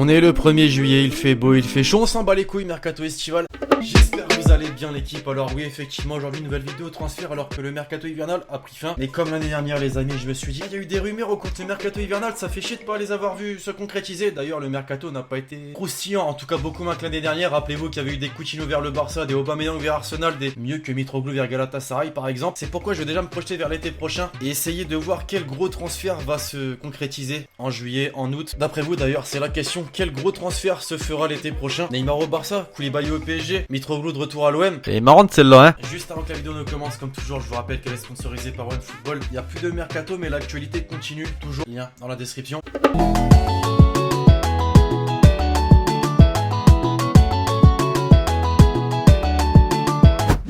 On est le 1er juillet, il fait beau, il fait chaud, on s'en bat les couilles, mercato estival. J'espère que vous allez bien l'équipe. Alors oui, effectivement, aujourd'hui nouvelle vidéo transfert alors que le mercato hivernal a pris fin. Mais comme l'année dernière les amis, je me suis dit, il y a eu des rumeurs au compte du mercato hivernal, ça fait chier de pas les avoir vus se concrétiser. D'ailleurs le mercato n'a pas été croustillant, en tout cas beaucoup moins que l'année dernière. Rappelez-vous qu'il y avait eu des Coutinho vers le Barça, des Aubameyang vers Arsenal, des mieux que Mitroglou vers Galatasaray par exemple. C'est pourquoi je vais déjà me projeter vers l'été prochain et essayer de voir quel gros transfert va se concrétiser en juillet, en août. D'après vous d'ailleurs, c'est la question, quel gros transfert se fera l'été prochain? Neymar au Barça, Koulibaly au PSG, Mitroglou de retour à l'OM. Elle est marrante celle-là, hein. Juste avant que la vidéo ne commence, comme toujours, je vous rappelle qu'elle est sponsorisée par OneFootball. Il n'y a plus de mercato, mais l'actualité continue. Toujours lien dans la description.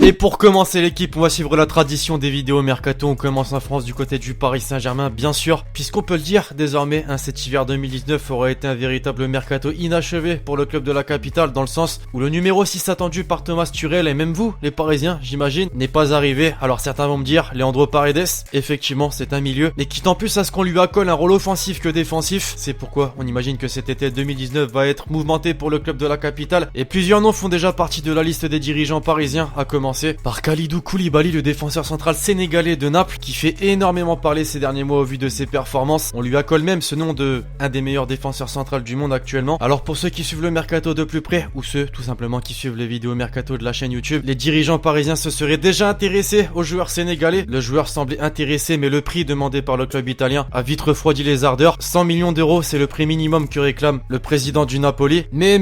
Et pour commencer l'équipe, on va suivre la tradition des vidéos mercato. On commence en France du côté du Paris Saint-Germain, bien sûr, puisqu'on peut le dire désormais, cet hiver 2019 aura été un véritable mercato inachevé pour le club de la capitale, dans le sens où le numéro 6 attendu par Thomas Tuchel, et même vous, les Parisiens, j'imagine, n'est pas arrivé. Alors certains vont me dire, Leandro Paredes, effectivement c'est un milieu, mais quitte en plus à ce qu'on lui accole un rôle offensif que défensif. C'est pourquoi on imagine que cet été 2019 va être mouvementé pour le club de la capitale, et plusieurs noms font déjà partie de la liste des dirigeants parisiens, à commencer par Kalidou Koulibaly, le défenseur central sénégalais de Naples, qui fait énormément parler ces derniers mois au vu de ses performances. On lui accole même ce nom de un des meilleurs défenseurs centrales du monde actuellement. Alors pour ceux qui suivent le mercato de plus près, ou ceux tout simplement qui suivent les vidéos mercato de la chaîne YouTube, les dirigeants parisiens se seraient déjà intéressés au joueur sénégalais. Le joueur semblait intéressé, mais le prix demandé par le club italien a vite refroidi les ardeurs. 100 millions d'euros, c'est le prix minimum que réclame le président du Napoli. Mais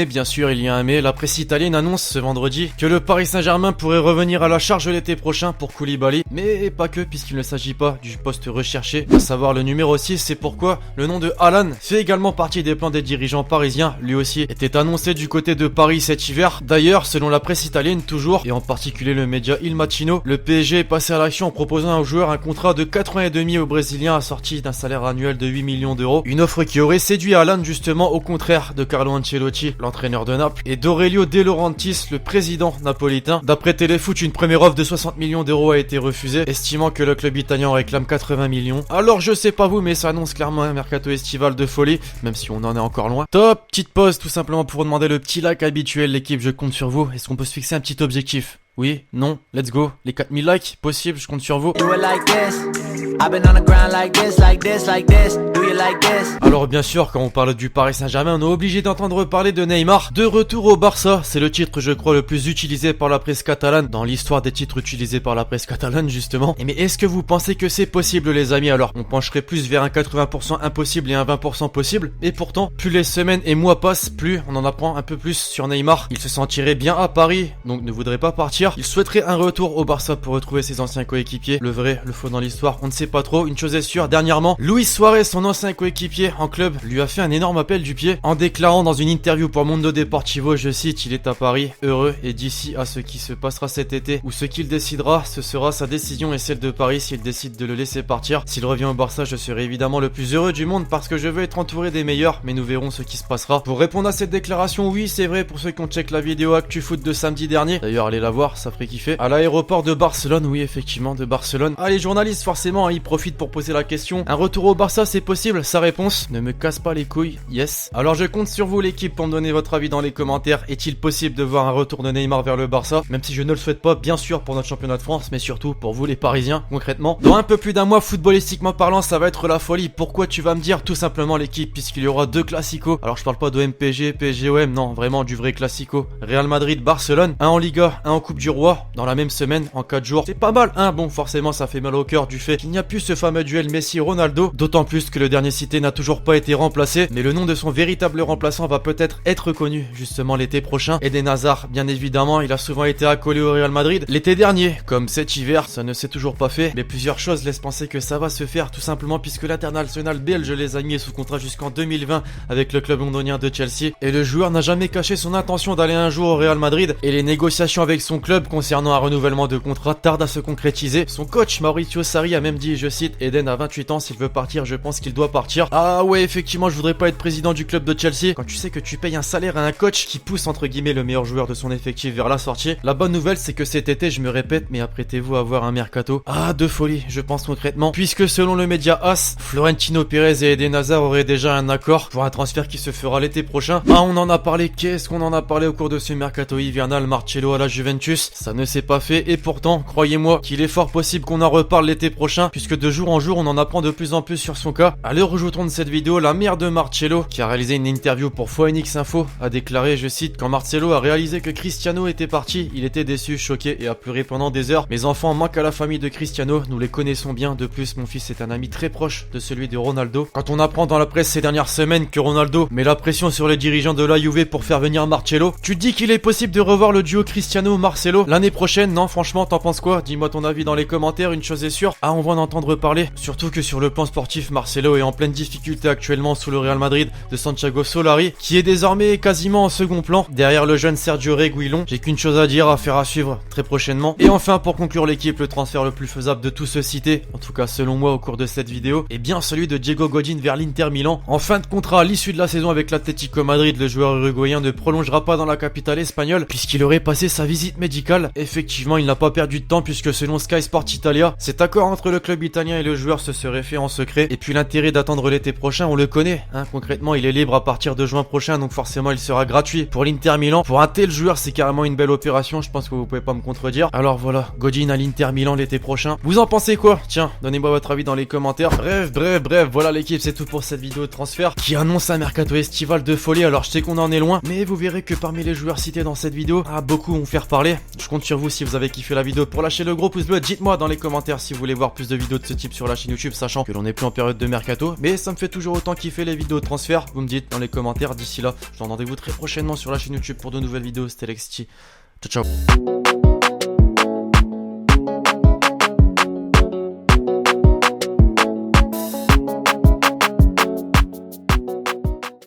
bien sûr il y a un mais, la presse italienne annonce ce vendredi que le Paris Saint-Germain pourrait revenir à la charge l'été prochain pour Koulibaly, mais pas que, puisqu'il ne s'agit pas du poste recherché, à savoir le numéro 6, c'est pourquoi le nom de Haaland fait également partie des plans des dirigeants parisiens. Lui aussi était annoncé du côté de Paris cet hiver. D'ailleurs, selon la presse italienne toujours, et en particulier le média Il Mattino, le PSG est passé à l'action en proposant au joueur un contrat de 4 ans et demi au Brésilien assorti d'un salaire annuel de 8 millions d'euros, une offre qui aurait séduit Haaland justement, au contraire de Carlo Ancelotti, l'entraîneur de Naples, et d'Aurelio De Laurentiis, le président napolitain. D'après Téléfoot, une première offre de 60 millions d'euros a été refusée, estimant que le club italien réclame 80 millions. Alors je sais pas vous, mais ça annonce clairement un mercato estival de folie, même si on en est encore loin. Top, petite pause tout simplement pour vous demander le petit like habituel, l'équipe, je compte sur vous. Est-ce qu'on peut se fixer un petit objectif? Oui, non, let's go. Les 4000 likes, possible, je compte sur vous. Alors bien sûr, quand on parle du Paris Saint-Germain, on est obligé d'entendre parler de Neymar. De retour au Barça, c'est le titre je crois le plus utilisé par la presse catalane, dans l'histoire des titres utilisés par la presse catalane justement. Et mais est-ce que vous pensez que c'est possible les amis? Alors on pencherait plus vers un 80% impossible et un 20% possible. Et pourtant, plus les semaines et mois passent, plus on en apprend un peu plus sur Neymar. Il se sentirait bien à Paris, donc ne voudrait pas partir. Il souhaiterait un retour au Barça pour retrouver ses anciens coéquipiers. Le vrai, le faux dans l'histoire, on ne sait pas trop. Une chose est sûre, dernièrement, Luis Suarez, son ancien coéquipier en club, lui a fait un énorme appel du pied en déclarant dans une interview pour Mundo Deportivo, je cite, il est à Paris, heureux, et d'ici à ce qui se passera cet été ou ce qu'il décidera, ce sera sa décision et celle de Paris s'il décide de le laisser partir. S'il revient au Barça, je serai évidemment le plus heureux du monde parce que je veux être entouré des meilleurs, mais nous verrons ce qui se passera. Pour répondre à cette déclaration, oui, c'est vrai pour ceux qui ont check la vidéo Actu Foot de samedi dernier. D'ailleurs, allez la voir, ça ferait kiffer. À l'aéroport de Barcelone, oui, effectivement, de Barcelone. Ah, les journalistes, forcément, ils profitent pour poser la question. Un retour au Barça, c'est possible? Sa réponse, ne me casse pas les couilles, yes. Alors je compte sur vous l'équipe pour me donner votre avis dans les commentaires. Est-il possible de voir un retour de Neymar vers le Barça? Même si je ne le souhaite pas, bien sûr, pour notre championnat de France, mais surtout pour vous les Parisiens, concrètement. Dans un peu plus d'un mois, footballistiquement parlant, ça va être la folie. Pourquoi tu vas me dire? Tout simplement l'équipe, puisqu'il y aura deux classicos. Alors je parle pas d'OM PSG, PSG-OM, non, vraiment du vrai classico. Real Madrid-Barcelone, un en Liga, un en Coupe du Roi, dans la même semaine, en 4 jours. C'est pas mal, hein? Bon, forcément, ça fait mal au cœur du fait qu'il n'y a plus ce fameux duel Messi-Ronaldo, d'autant plus que le dernier cité n'a toujours pas été remplacé, mais le nom de son véritable remplaçant va peut-être être connu justement l'été prochain. Eden Hazard, bien évidemment, il a souvent été accolé au Real Madrid l'été dernier, comme cet hiver, ça ne s'est toujours pas fait, mais plusieurs choses laissent penser que ça va se faire, tout simplement puisque l'international belge les a mis sous contrat jusqu'en 2020 avec le club londonien de Chelsea, et le joueur n'a jamais caché son intention d'aller un jour au Real Madrid, et les négociations avec son club club concernant un renouvellement de contrat tarde à se concrétiser. Son coach Maurizio Sarri a même dit, je cite, Eden a 28 ans, s'il veut partir, je pense qu'il doit partir. Ah ouais, effectivement, je voudrais pas être président du club de Chelsea quand tu sais que tu payes un salaire à un coach qui pousse entre guillemets le meilleur joueur de son effectif vers la sortie. La bonne nouvelle, c'est que cet été, je me répète, mais apprêtez-vous à avoir un mercato de folie, je pense concrètement, puisque selon le média AS, Florentino Pérez et Eden Hazard auraient déjà un accord pour un transfert qui se fera l'été prochain. On en a parlé, qu'est-ce qu'on en a parlé au cours de ce mercato hivernal, Marcelo à la Juventus, ça ne s'est pas fait, et pourtant, croyez-moi qu'il est fort possible qu'on en reparle l'été prochain, puisque de jour en jour, on en apprend de plus en plus sur son cas. À l'heure où je tourne cette vidéo, la mère de Marcelo, qui a réalisé une interview pour Phoenix Info, a déclaré, je cite, quand Marcelo a réalisé que Cristiano était parti, il était déçu, choqué et a pleuré pendant des heures. Mes enfants manquent à la famille de Cristiano, nous les connaissons bien, de plus mon fils est un ami très proche de celui de Ronaldo. Quand on apprend dans la presse ces dernières semaines que Ronaldo met la pression sur les dirigeants de la Juve pour faire venir Marcelo, tu te dis qu'il est possible de revoir le duo Cristiano-Marcelo l'année prochaine, non? Franchement, t'en penses quoi? Dis-moi ton avis dans les commentaires, une chose est sûre, on va en entendre parler, surtout que sur le plan sportif, Marcelo est en pleine difficulté actuellement sous le Real Madrid de Santiago Solari, qui est désormais quasiment en second plan, derrière le jeune Sergio Reguilón. J'ai qu'une chose à dire, affaire à suivre très prochainement. Et enfin, pour conclure l'équipe, le transfert le plus faisable de tous ceux cités, en tout cas selon moi au cours de cette vidéo, est bien celui de Diego Godin vers l'Inter Milan. En fin de contrat à l'issue de la saison avec l'Atlético Madrid, le joueur uruguayen ne prolongera pas dans la capitale espagnole, puisqu'il aurait passé sa visite médicale. Effectivement, il n'a pas perdu de temps, puisque selon Sky Sport Italia, cet accord entre le club italien et le joueur se serait fait en secret. Et puis l'intérêt d'attendre l'été prochain, on le connaît, concrètement il est libre à partir de juin prochain, donc forcément il sera gratuit pour l'Inter Milan. Pour un tel joueur, c'est carrément une belle opération, je pense que vous pouvez pas me contredire. Alors voilà, Godin à l'Inter Milan l'été prochain. Vous en pensez quoi? Tiens, donnez-moi votre avis dans les commentaires. Bref, voilà l'équipe, c'est tout pour cette vidéo de transfert qui annonce un mercato estival de folie. Alors je sais qu'on en est loin, mais vous verrez que parmi les joueurs cités dans cette vidéo, beaucoup vont faire parler. Je compte sur vous si vous avez kiffé la vidéo pour lâcher le gros pouce bleu. Dites-moi dans les commentaires si vous voulez voir plus de vidéos de ce type sur la chaîne YouTube, sachant que l'on n'est plus en période de mercato, mais ça me fait toujours autant kiffer les vidéos de transfert. Vous me dites dans les commentaires. D'ici là, je vous donne rendez-vous très prochainement sur la chaîne YouTube pour de nouvelles vidéos. C'était Lexty. Ciao ciao.